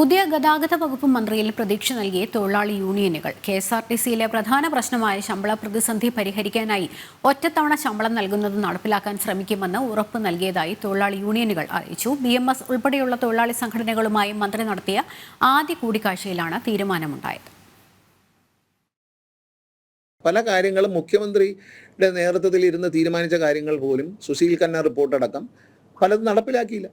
പുതിയ ഗതാഗത വകുപ്പ് മന്ത്രിയിൽ പ്രതീക്ഷ നൽകിയ തൊഴിലാളി യൂണിയനുകൾ കെഎസ്ആർടിസിയിലെ പ്രധാന പ്രശ്നമായ ശമ്പള പ്രതിസന്ധി പരിഹരിക്കാനായി ഒറ്റത്തവണ ശമ്പളം നൽകുന്നത് നടപ്പിലാക്കാൻ ശ്രമിക്കുമെന്ന് ഉറപ്പ് നൽകിയതായി തൊഴിലാളി യൂണിയനുകൾ അറിയിച്ചു. BMS ഉൾപ്പെടെയുള്ള തൊഴിലാളി സംഘടനകളുമായി മന്ത്രി നടത്തിയ ആദ്യ കൂടിക്കാഴ്ചയിലാണ് തീരുമാനമുണ്ടായത്. പല കാര്യങ്ങളും മുഖ്യമന്ത്രിയുടെ നേതൃത്വത്തിൽ ഇരുന്ന് തീരുമാനിച്ച കാര്യങ്ങൾ പോലും സുശീൽ ഖന്ന റിപ്പോർട്ടടക്കം പലതും നടപ്പിലാക്കിയില്ല.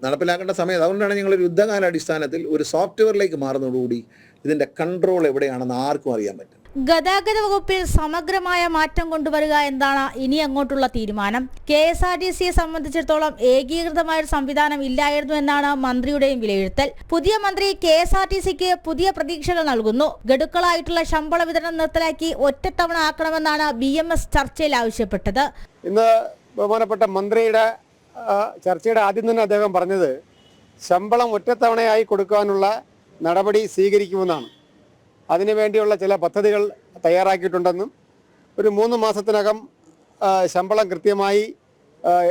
നടപ്പിലാക്കേണ്ട സമയത്ത് അതുകൊണ്ടാണ് ഞങ്ങൾ ഒരു യുദ്ധകാലാടിസ്ഥാനത്തിൽ ഒരു സോഫ്റ്റ്വെയറിലേക്ക് മാറുന്നതോടുകൂടി ഇതിൻ്റെ കൺട്രോൾ എവിടെയാണെന്ന് ആർക്കും അറിയാൻ പറ്റും. ഗതാഗത വകുപ്പിൽ സമഗ്രമായ മാറ്റം കൊണ്ടുവരിക എന്നാണ് ഇനി അങ്ങോട്ടുള്ള തീരുമാനം. KSRTCയെ സംബന്ധിച്ചിടത്തോളം ഏകീകൃതമായൊരു സംവിധാനം ഇല്ലായിരുന്നു എന്നാണ് മന്ത്രിയുടെയും വിലയിരുത്തൽ. പുതിയ മന്ത്രി KSRTCക്ക് പുതിയ പ്രതീക്ഷകൾ നൽകുന്നു. ഗഡുക്കളായിട്ടുള്ള ശമ്പള വിതരണം നിർത്തലാക്കി ഒറ്റത്തവണ ആക്കണമെന്നാണ് BMS ചർച്ചയിൽ ആവശ്യപ്പെട്ടത്. ഇന്ന് ബഹുമാനപ്പെട്ട മന്ത്രിയുടെ ചർച്ചയുടെ ആദ്യം തന്നെ അദ്ദേഹം പറഞ്ഞത് ശമ്പളം ഒറ്റത്തവണയായി കൊടുക്കാനുള്ള നടപടി സ്വീകരിക്കുമെന്നാണ്. അതിനുവേണ്ടിയുള്ള ചില പദ്ധതികൾ തയ്യാറാക്കിയിട്ടുണ്ടെന്നും ഒരു 3 മാസത്തിനകം ശമ്പളം കൃത്യമായി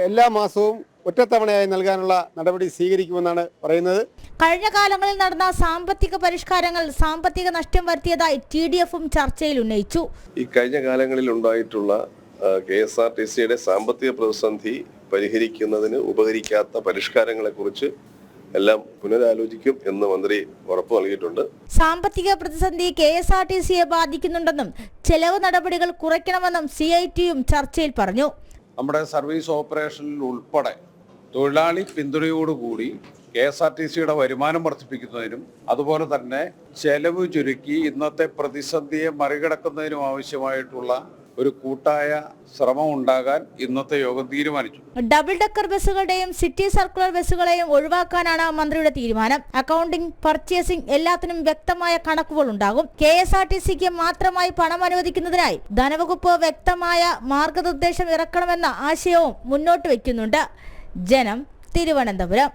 എല്ലാ മാസവും ഒറ്റത്തവണയായി നൽകാനുള്ള നടപടി സ്വീകരിക്കുമെന്നാണ് പറയുന്നത്. കഴിഞ്ഞ കാലങ്ങളിൽ നടന്ന സാമ്പത്തിക പരിഷ്കാരങ്ങൾ സാമ്പത്തിക നഷ്ടം വരുത്തിയതായി TDFും ചർച്ചയിൽ ഉന്നയിച്ചു. ഈ കഴിഞ്ഞ കാലങ്ങളിൽ ഉണ്ടായിട്ടുള്ള KSRTCയുടെ സാമ്പത്തിക പ്രതിസന്ധി പരിഹരിക്കുന്നതിന് ഉപകരിക്കാത്ത പരിഷ്കാരങ്ങളെക്കുറിച്ച് എല്ലാം പുനരാലോചിക്കും എന്ന് മന്ത്രി ഉറപ്പ് നൽകിയിട്ടുണ്ട്. സാമ്പത്തിക പ്രതിസന്ധി KSRTCയെ ബാധിക്കുന്നുണ്ടെന്നും ചെലവ് നടപടികൾ കുറയ്ക്കണമെന്നും CITയും ചർച്ചയിൽ പറഞ്ഞു. നമ്മുടെ സർവീസ് ഓപ്പറേഷനിൽ ഉൾപ്പെടെ തൊഴിലാളി പിന്തുണയോടുകൂടി KSRTCയുടെ വരുമാനം വർദ്ധിപ്പിക്കുന്നതിനും അതുപോലെ തന്നെ ചെലവ് ചുരുക്കി ഇന്നത്തെ പ്രതിസന്ധിയെ മറികടക്കുന്നതിനും ആവശ്യമായിട്ടുള്ള ഒരു കൂട്ടായ ശ്രമം ഉണ്ടാകാൻ ഇന്നത്തെ യോഗം തീരുമാനിച്ചു. ഡബിൾ ഡെക്കർ ബസ്സുകളുടെയും സിറ്റി സർക്കുലർ ബസ്സുകളെയും ഒഴിവാക്കാനാണ് മന്ത്രിയുടെ തീരുമാനം. അക്കൗണ്ടിംഗ്, പർച്ചേസിംഗ് എല്ലാത്തിനും വ്യക്തമായ കണക്കുകൾ ഉണ്ടാകും. KSRTCക്ക് മാത്രമായി പണം അനുവദിക്കുന്നതിനായി ധനവകുപ്പ് വ്യക്തമായ മാർഗനിർദ്ദേശം ഇറക്കണമെന്ന ആശയവും മുന്നോട്ട് വയ്ക്കുന്നുണ്ട്. ജനം, തിരുവനന്തപുരം.